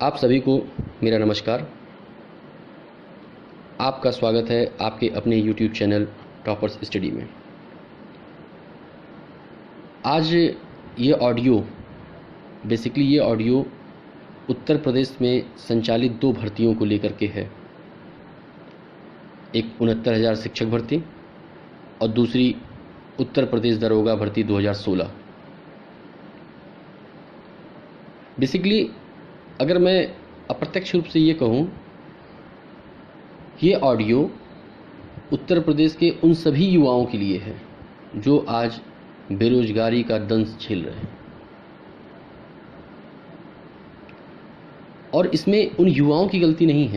आप सभी को मेरा नमस्कार। आपका स्वागत है आपके अपने YouTube चैनल टॉपर्स स्टडी में। आज ये ऑडियो उत्तर प्रदेश में संचालित दो भर्तियों को लेकर के है। एक 69,000 शिक्षक भर्ती और दूसरी उत्तर प्रदेश दरोगा भर्ती 2016। बेसिकली अगर मैं अप्रत्यक्ष रूप से ये कहूँ, ये ऑडियो उत्तर प्रदेश के उन सभी युवाओं के लिए है जो आज बेरोजगारी का दंश झेल रहे हैं। और इसमें उन युवाओं की गलती नहीं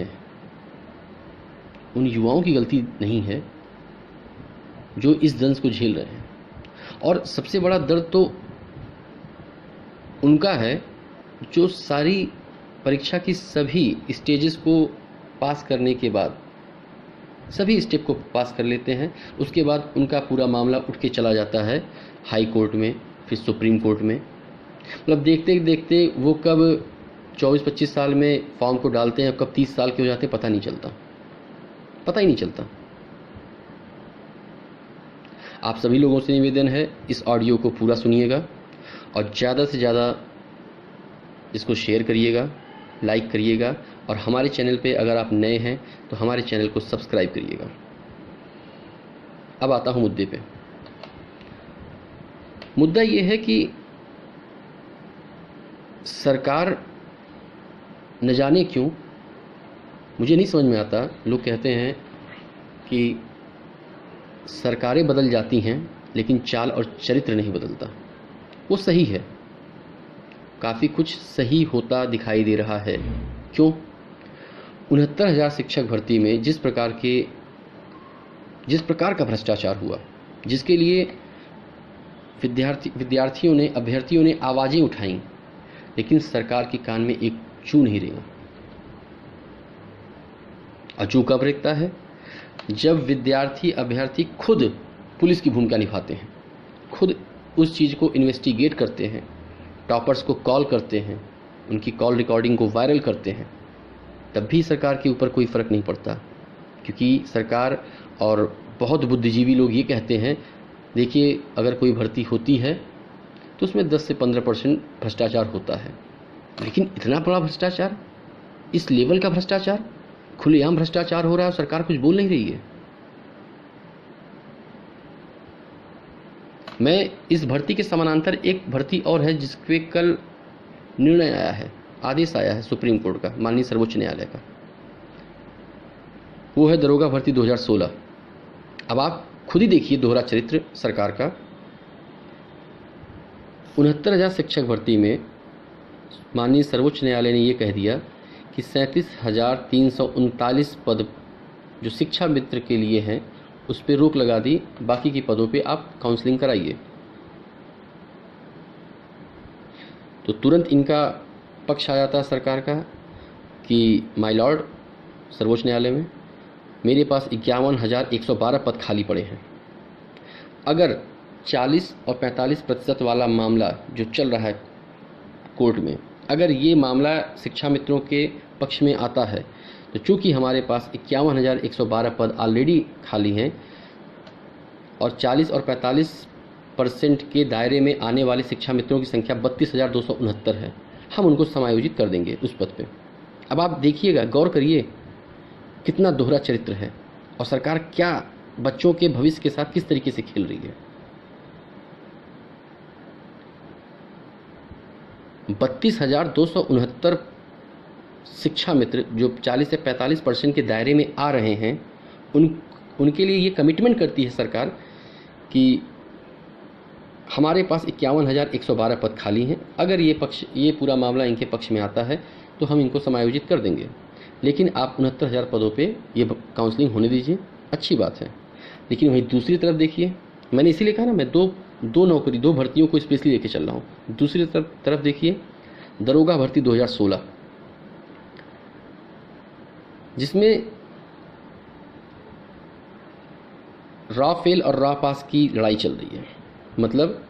है, जो इस दंश को झेल रहे हैं। और सबसे बड़ा दर्द तो उनका है जो सारी परीक्षा की सभी स्टेजेस को पास करने के बाद, सभी स्टेप को पास कर लेते हैं, उसके बाद उनका पूरा मामला उठ के चला जाता है हाई कोर्ट में, फिर सुप्रीम कोर्ट में। मतलब देखते देखते वो कब 24-25 साल में फॉर्म को डालते हैं, कब 30 साल के हो जाते हैं, पता ही नहीं चलता। आप सभी लोगों से निवेदन है, इस ऑडियो को पूरा सुनिएगा और ज़्यादा से ज़्यादा इसको शेयर करिएगा, लाइक करिएगा और हमारे चैनल पे अगर आप नए हैं तो हमारे चैनल को सब्सक्राइब करिएगा। अब आता हूँ मुद्दे पे। मुद्दा ये है कि सरकार न जाने क्यों, मुझे नहीं समझ में आता, लोग कहते हैं कि सरकारें बदल जाती हैं लेकिन चाल और चरित्र नहीं बदलता। वो सही है, काफ़ी कुछ सही होता दिखाई दे रहा है। क्यों? 69,000 शिक्षक भर्ती में जिस प्रकार का भ्रष्टाचार हुआ, जिसके लिए अभ्यर्थियों ने आवाज़ें उठाईं, लेकिन सरकार के कान में एक चू नहीं रेंगा। और चू कब रेंगता है? जब अभ्यर्थी खुद पुलिस की भूमिका निभाते हैं, खुद उस चीज़ को इन्वेस्टिगेट करते हैं, टॉपर्स को कॉल करते हैं, उनकी कॉल रिकॉर्डिंग को वायरल करते हैं, तब भी सरकार के ऊपर कोई फ़र्क नहीं पड़ता। क्योंकि सरकार और बहुत बुद्धिजीवी लोग ये कहते हैं, देखिए अगर कोई भर्ती होती है तो उसमें 10 से 15% भ्रष्टाचार होता है। लेकिन इतना बड़ा भ्रष्टाचार, इस लेवल का भ्रष्टाचार, खुलेआम भ्रष्टाचार हो रहा है और सरकार कुछ बोल नहीं रही है। मैं इस भर्ती के समानांतर एक भर्ती और है जिस पे कल निर्णय आया है, आदेश आया है सुप्रीम कोर्ट का, माननीय सर्वोच्च न्यायालय का। वो है दरोगा भर्ती 2016। अब आप खुद ही देखिए दोहरा चरित्र सरकार का। 69,000 शिक्षक भर्ती में माननीय सर्वोच्च न्यायालय ने ये कह दिया कि 37,339 पद जो शिक्षा मित्र के लिए हैं उस पर रोक लगा दी, बाकी के पदों पे आप काउंसलिंग कराइए। तो तुरंत इनका पक्ष आ जाता है सरकार का कि माय लॉर्ड सर्वोच्च न्यायालय में, मेरे पास 51,112 पद खाली पड़े हैं। अगर 40 और 45% वाला मामला जो चल रहा है कोर्ट में, अगर ये मामला शिक्षा मित्रों के पक्ष में आता है, तो चूँकि हमारे पास 51,112 पद ऑलरेडी खाली हैं और 40 और 45% के दायरे में आने वाले शिक्षा मित्रों की संख्या 32,269 है, हम उनको समायोजित कर देंगे उस पद पे। अब आप देखिएगा, गौर करिए कितना दोहरा चरित्र है और सरकार क्या बच्चों के भविष्य के साथ किस तरीके से खेल रही है। 32,269 शिक्षा मित्र जो 40 से 45% के दायरे में आ रहे हैं, उनके लिए ये कमिटमेंट करती है सरकार कि हमारे पास 51,112 पद खाली हैं, अगर ये पूरा मामला इनके पक्ष में आता है तो हम इनको समायोजित कर देंगे, लेकिन आप 69,000 पदों पे ये काउंसलिंग होने दीजिए। अच्छी बात है। लेकिन वहीं दूसरी तरफ देखिए, मैंने इसीलिए कहा ना, मैं दो भर्तियों को स्पेशली लेके चल रहा हूँ। दूसरी तरफ देखिए दरोगा भर्ती 2016, जिसमें रॉ फेल और रॉ पास की लड़ाई चल रही है। मतलब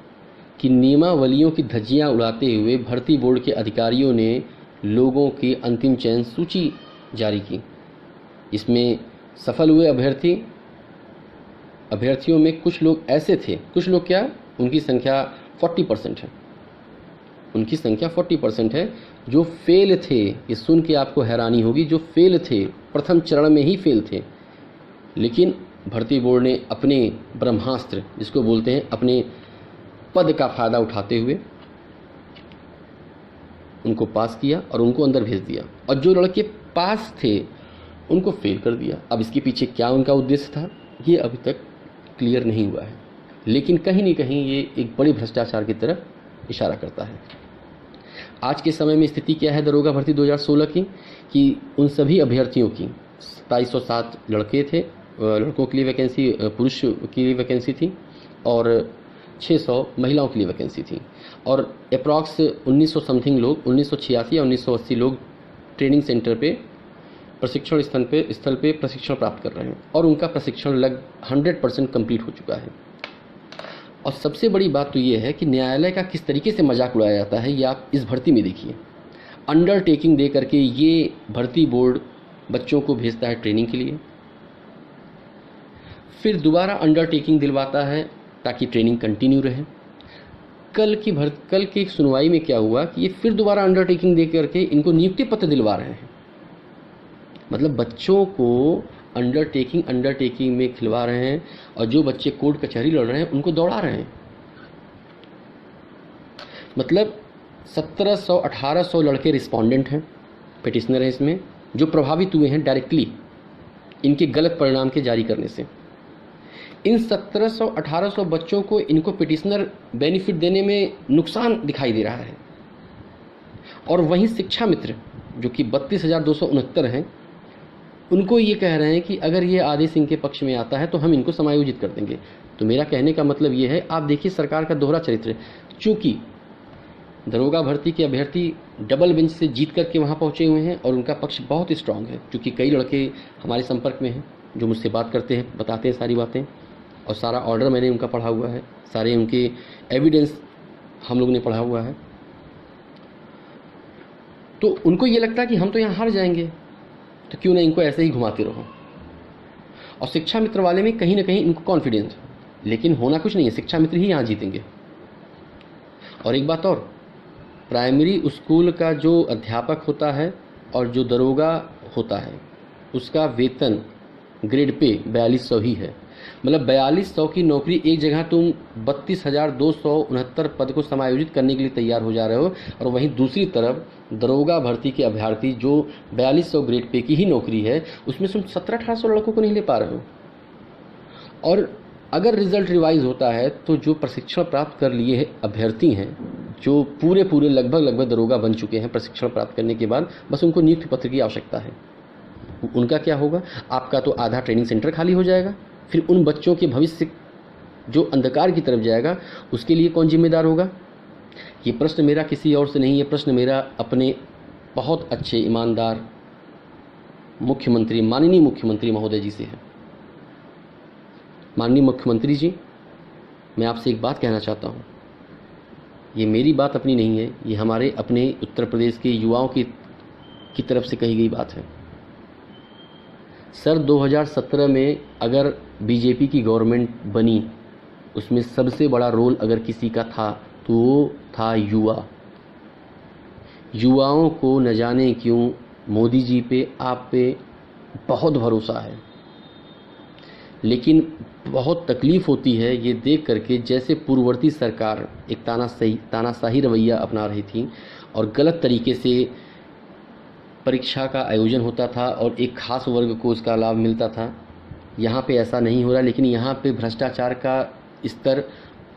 कि नियमावलियों की धज्जियां उड़ाते हुए भर्ती बोर्ड के अधिकारियों ने लोगों की अंतिम चयन सूची जारी की। इसमें सफल हुए अभ्यर्थियों में कुछ लोग ऐसे थे, कुछ लोग क्या, उनकी संख्या 40% है, उनकी संख्या 40% है जो फेल थे। ये सुन के आपको हैरानी होगी, जो फेल थे, प्रथम चरण में ही फेल थे, लेकिन भर्ती बोर्ड ने अपने ब्रह्मास्त्र, जिसको बोलते हैं अपने पद का फ़ायदा उठाते हुए उनको पास किया और उनको अंदर भेज दिया, और जो लड़के पास थे उनको फेल कर दिया। अब इसके पीछे क्या उनका उद्देश्य था, ये अभी तक क्लियर नहीं हुआ है, लेकिन कहीं न कहीं ये एक बड़े भ्रष्टाचार की तरफ इशारा करता है। आज के समय में स्थिति क्या है दरोगा भर्ती 2016 की, कि उन सभी अभ्यर्थियों की 2707 लड़के थे, लड़कों के लिए वैकेंसी, पुरुष के लिए वैकेंसी थी, और 600 महिलाओं के लिए वैकेंसी थी, और अप्रॉक्स 1900 समथिंग लोग, 1986 या 1980 लोग ट्रेनिंग सेंटर पे, प्रशिक्षण स्थल पे प्रशिक्षण प्राप्त कर रहे हैं, और उनका प्रशिक्षण लगभग 100% कंप्लीट हो चुका है। और सबसे बड़ी बात तो ये है कि न्यायालय का किस तरीके से मजाक उड़ाया जाता है, ये आप इस भर्ती में देखिए। अंडरटेकिंग दे करके ये भर्ती बोर्ड बच्चों को भेजता है ट्रेनिंग के लिए, फिर दोबारा अंडरटेकिंग दिलवाता है ताकि ट्रेनिंग कंटिन्यू रहे। कल की सुनवाई में क्या हुआ कि ये फिर दोबारा अंडरटेकिंग दे करके इनको नियुक्ति पत्र दिलवा रहे हैं। मतलब बच्चों को अंडरटेकिंग में खिलवा रहे हैं, और जो बच्चे कोर्ट कचहरी लड़ रहे हैं उनको दौड़ा रहे हैं। मतलब 1700-1800 लड़के रिस्पोंडेंट हैं, पिटिशनर हैं इसमें, जो प्रभावित हुए हैं डायरेक्टली इनके गलत परिणाम के जारी करने से। इन 1700-1800 बच्चों को इनको पिटिशनर बेनिफिट देने में नुकसान दिखाई दे रहा है, और वहीं शिक्षा मित्र जो कि 32,269 हैं, उनको ये कह रहे हैं कि अगर ये आदेश इनके पक्ष में आता है तो हम इनको समायोजित कर देंगे। तो मेरा कहने का मतलब ये है, आप देखिए सरकार का दोहरा चरित्र। चूँकि दरोगा भर्ती के अभ्यर्थी डबल बेंच से जीत करके वहाँ पहुँचे हुए हैं, और उनका पक्ष बहुत ही स्ट्रांग है, क्योंकि कई लड़के हमारे संपर्क में हैं जो मुझसे बात करते हैं, बताते हैं सारी बातें, और सारा ऑर्डर मैंने उनका पढ़ा हुआ है, सारे उनके एविडेंस हम लोग ने पढ़ा हुआ है। तो उनको ये लगता है कि हम तो यहाँ हार जाएंगे, तो क्यों ना इनको ऐसे ही घुमाते रहो। और शिक्षा मित्र वाले में कहीं ना कहीं इनको कॉन्फिडेंस है, लेकिन होना कुछ नहीं है, शिक्षा मित्र ही यहाँ जीतेंगे। और एक बात और, प्राइमरी स्कूल का जो अध्यापक होता है और जो दरोगा होता है, उसका वेतन ग्रेड पे 4200 ही है। मतलब 4200 की नौकरी एक जगह तुम 32,269 पद को समायोजित करने के लिए तैयार हो जा रहे हो, और वहीं दूसरी तरफ दरोगा भर्ती के अभ्यर्थी जो 4200 ग्रेड पे की ही नौकरी है, उसमें तुम 1700-1800 लड़कों को नहीं ले पा रहे हो। और अगर रिजल्ट रिवाइज होता है तो जो प्रशिक्षण प्राप्त कर लिए हैं अभ्यर्थी हैं, जो पूरे लगभग दरोगा बन चुके हैं प्रशिक्षण प्राप्त करने के बाद, बस उनको नियुक्ति पत्र की आवश्यकता है, उनका क्या होगा? आपका तो आधा ट्रेनिंग सेंटर खाली हो जाएगा। फिर उन बच्चों के भविष्य जो अंधकार की तरफ जाएगा, उसके लिए कौन जिम्मेदार होगा? ये प्रश्न मेरा किसी और से नहीं, ये प्रश्न मेरा अपने बहुत अच्छे ईमानदार मुख्यमंत्री, माननीय मुख्यमंत्री महोदय जी से है। माननीय मुख्यमंत्री जी, मैं आपसे एक बात कहना चाहता हूँ। ये मेरी बात अपनी नहीं है, ये हमारे अपने उत्तर प्रदेश के युवाओं की तरफ से कही गई बात है। सर 2017 में अगर बीजेपी की गवर्नमेंट बनी, उसमें सबसे बड़ा रोल अगर किसी का था तो वो था युवाओं को न जाने क्यों मोदी जी पे, आप पे बहुत भरोसा है, लेकिन बहुत तकलीफ़ होती है ये देख करके जैसे पूर्ववर्ती सरकार एक तानाशाही रवैया अपना रही थी, और गलत तरीके से परीक्षा का आयोजन होता था और एक खास वर्ग को उसका लाभ मिलता था। यहाँ पे ऐसा नहीं हो रहा, लेकिन यहाँ पे भ्रष्टाचार का स्तर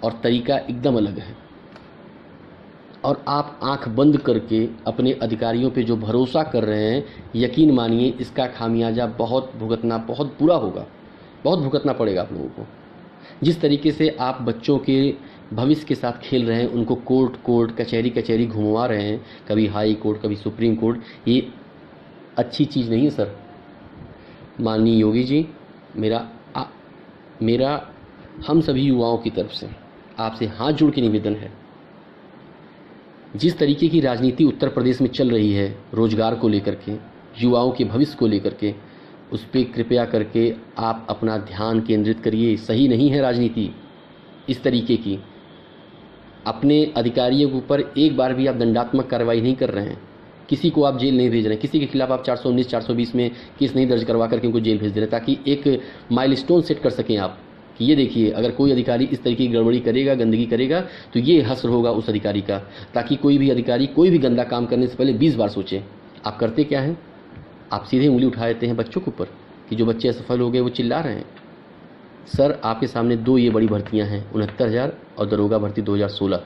और तरीका एकदम अलग है, और आप आंख बंद करके अपने अधिकारियों पे जो भरोसा कर रहे हैं, यकीन मानिए इसका खामियाजा बहुत बुरा होगा, बहुत भुगतना पड़ेगा आप लोगों को। जिस तरीके से आप बच्चों के भविष्य के साथ खेल रहे हैं, उनको कोर्ट कचहरी घुमवा रहे हैं, कभी हाई कोर्ट कभी सुप्रीम कोर्ट, ये अच्छी चीज़ नहीं है सर। माननीय योगी जी, मेरा हम सभी युवाओं की तरफ से आपसे हाथ जोड़ के निवेदन है, जिस तरीके की राजनीति उत्तर प्रदेश में चल रही है रोजगार को लेकर के, युवाओं के भविष्य को लेकर के, उस पर कृपया करके आप अपना ध्यान केंद्रित करिए। सही नहीं है राजनीति इस तरीके की। अपने अधिकारियों के ऊपर एक बार भी आप दंडात्मक कार्रवाई नहीं कर रहे हैं, किसी को आप जेल नहीं भेज रहे हैं, किसी के खिलाफ आप 419 420 में केस नहीं दर्ज करवा करके उनको जेल भेज दे रहे हैं, ताकि एक माइलस्टोन सेट कर सकें आप कि ये देखिए अगर कोई अधिकारी इस तरीके की गड़बड़ी करेगा, गंदगी करेगा, तो ये हश्र होगा उस अधिकारी का, ताकि कोई भी अधिकारी कोई भी गंदा काम करने से पहले 20 बार सोचे। आप करते क्या हैं? आप सीधे उंगली उठा देते हैं बच्चों के ऊपर कि जो बच्चे असफल हो गए वो चिल्ला रहे हैं। सर आपके सामने दो ये बड़ी भर्तियां हैं, 69,000 और दरोगा भर्ती 2016।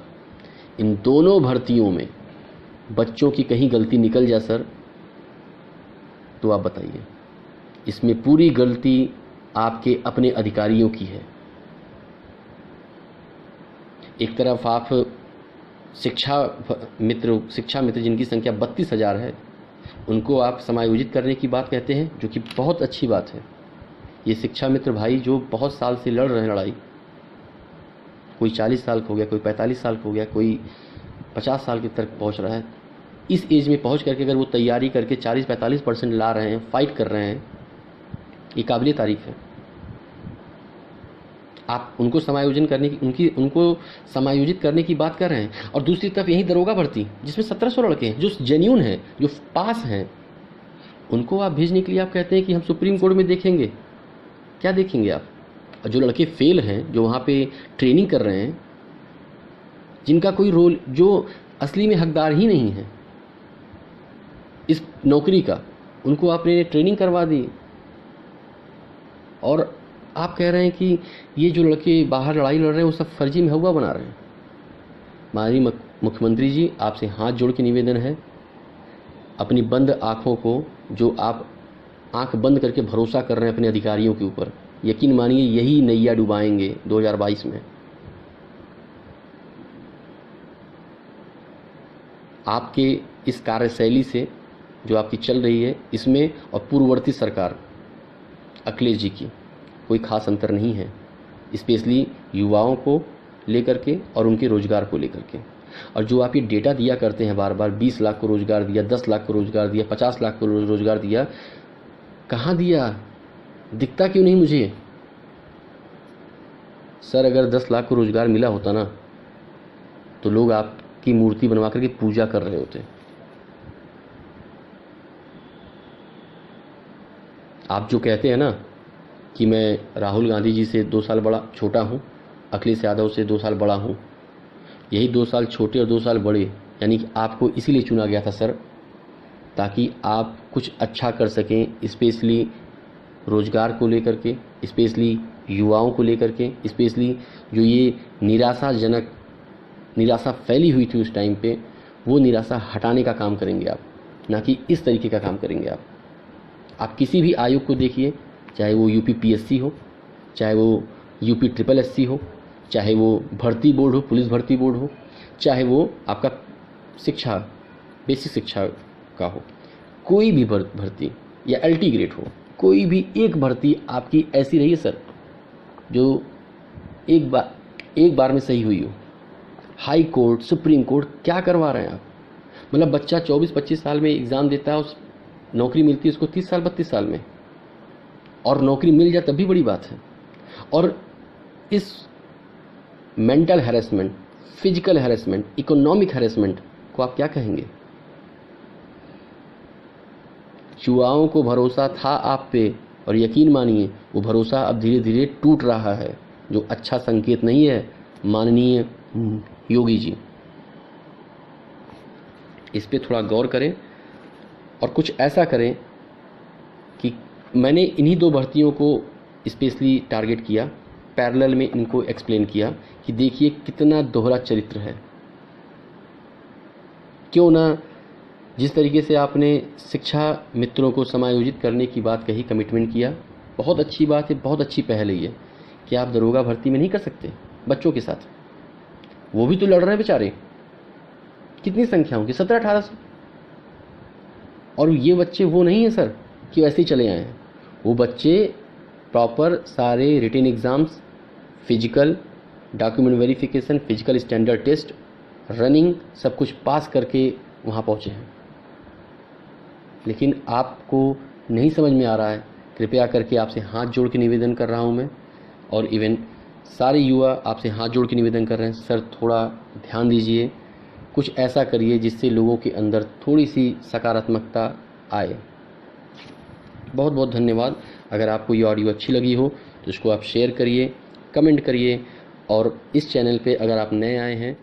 इन दोनों भर्तियों में बच्चों की कहीं गलती निकल जाए सर, तो आप बताइए। इसमें पूरी गलती आपके अपने अधिकारियों की है। एक तरफ आप शिक्षा मित्र जिनकी संख्या 32,000 है, उनको आप समायोजित करने की बात कहते हैं, जो कि बहुत अच्छी बात है। ये शिक्षा मित्र भाई जो बहुत साल से लड़ रहे हैं लड़ाई, कोई 40 साल का हो गया, कोई 45 साल का हो गया, कोई 50 साल के तक पहुंच रहा है, इस एज में पहुंच करके अगर वो तैयारी करके 40-45% ला रहे हैं, फाइट कर रहे हैं, ये काबिले तारीफ है। आप उनको समायोजन करने की उनको समायोजित करने की बात कर रहे हैं। और दूसरी तरफ यही दरोगा भर्ती जिसमें 1700 लड़के हैं जो जेन्यून हैं, जो पास हैं, उनको आप भेजने के लिए आप कहते हैं कि हम सुप्रीम कोर्ट में देखेंगे। क्या देखेंगे आप? जो लड़के फेल हैं, जो वहाँ पे ट्रेनिंग कर रहे हैं, जिनका कोई रोल, जो असली में हकदार ही नहीं है इस नौकरी का, उनको आपने ट्रेनिंग करवा दी और आप कह रहे हैं कि ये जो लड़के बाहर लड़ाई लड़ रहे हैं वो सब फर्जी महबूबा बना रहे हैं। माननीय मुख्यमंत्री जी, आपसे हाथ जोड़ के निवेदन है, अपनी बंद आँखों को, जो आप आंख बंद करके भरोसा कर रहे हैं अपने अधिकारियों के ऊपर, यकीन मानिए यही नैया डुबाएंगे 2022 में। आपके इस कार्यशैली से जो आपकी चल रही है, इसमें और पूर्ववर्ती सरकार अखिलेश जी की कोई खास अंतर नहीं है, स्पेशली युवाओं को लेकर के और उनके रोजगार को लेकर के। और जो आप ये डेटा दिया करते हैं बार बार, 20 लाख को रोजगार दिया, 10 लाख को रोजगार दिया, 50 लाख को रोजगार दिया, कहाँ दिया? दिखता क्यों नहीं मुझे? सर अगर 10 लाख को रोजगार मिला होता ना, तो लोग आपकी मूर्ति बनवा करके पूजा कर रहे होते। आप जो कहते हैं ना कि मैं राहुल गांधी जी से 2 साल बड़ा छोटा हूँ, अखिलेश यादव से 2 साल बड़ा हूँ, यही 2 साल छोटे और 2 साल बड़े, यानी कि आपको इसीलिए चुना गया था सर, ताकि आप कुछ अच्छा कर सकें, स्पेशली रोजगार को लेकर के, स्पेशली युवाओं को लेकर के, स्पेशली जो ये निराशा फैली हुई थी उस टाइम पे, वो निराशा हटाने का काम करेंगे आप, ना कि इस तरीके का काम करेंगे आप। आप किसी भी आयोग को देखिए, चाहे वो यूपी पीएससी हो, चाहे वो यूपी SSSC हो, चाहे वो भर्ती बोर्ड हो, पुलिस भर्ती बोर्ड हो, चाहे वो आपका शिक्षा, बेसिक शिक्षा का हो, कोई भी भर्ती या LT ग्रेड हो, कोई भी एक भर्ती आपकी ऐसी रही है सर जो एक बार में सही हुई हो? हाई कोर्ट, सुप्रीम कोर्ट, क्या करवा रहे हैं आप? मतलब बच्चा 24-25 साल में एग्ज़ाम देता है, उस नौकरी मिलती है उसको 30 साल 32 साल में, और नौकरी मिल जाए तब भी बड़ी बात है। और इस mental harassment, physical harassment, economic harassment को आप क्या कहेंगे? युवाओं को भरोसा था आप पे, और यकीन मानिए वो भरोसा अब धीरे धीरे टूट रहा है, जो अच्छा संकेत नहीं है। माननीय योगी जी, इस पे थोड़ा गौर करें और कुछ ऐसा करें कि मैंने इन्हीं 2 भर्तियों को स्पेशली टारगेट किया, पैरेलल में इनको एक्सप्लेन किया कि देखिए कितना दोहरा चरित्र है। क्यों ना जिस तरीके से आपने शिक्षा मित्रों को समायोजित करने की बात कही, कमिटमेंट किया, बहुत अच्छी बात है, बहुत अच्छी पहल है ये, कि आप दरोगा भर्ती में नहीं कर सकते बच्चों के साथ? वो भी तो लड़ रहे हैं बेचारे, कितनी संख्या होगी? 1700-1800। और ये बच्चे वो नहीं है सर कि वैसे ही चले आए हैं, वो बच्चे प्रॉपर सारे written exams, physical, document verification, physical standard test, running सब कुछ पास करके वहाँ पहुँचे हैं, लेकिन आपको नहीं समझ में आ रहा है। कृपया करके आपसे हाथ जोड़ के निवेदन कर रहा हूँ मैं, और इवन सारे युवा आपसे हाथ जोड़ के निवेदन कर रहे हैं, सर थोड़ा ध्यान दीजिए, कुछ ऐसा करिए जिससे लोगों के अंदर थोड़ी सी सकारात्मकता आए। बहुत बहुत धन्यवाद। अगर आपको ये ऑडियो अच्छी लगी हो तो इसको आप शेयर करिए, कमेंट करिए, और इस चैनल पे अगर आप नए आए हैं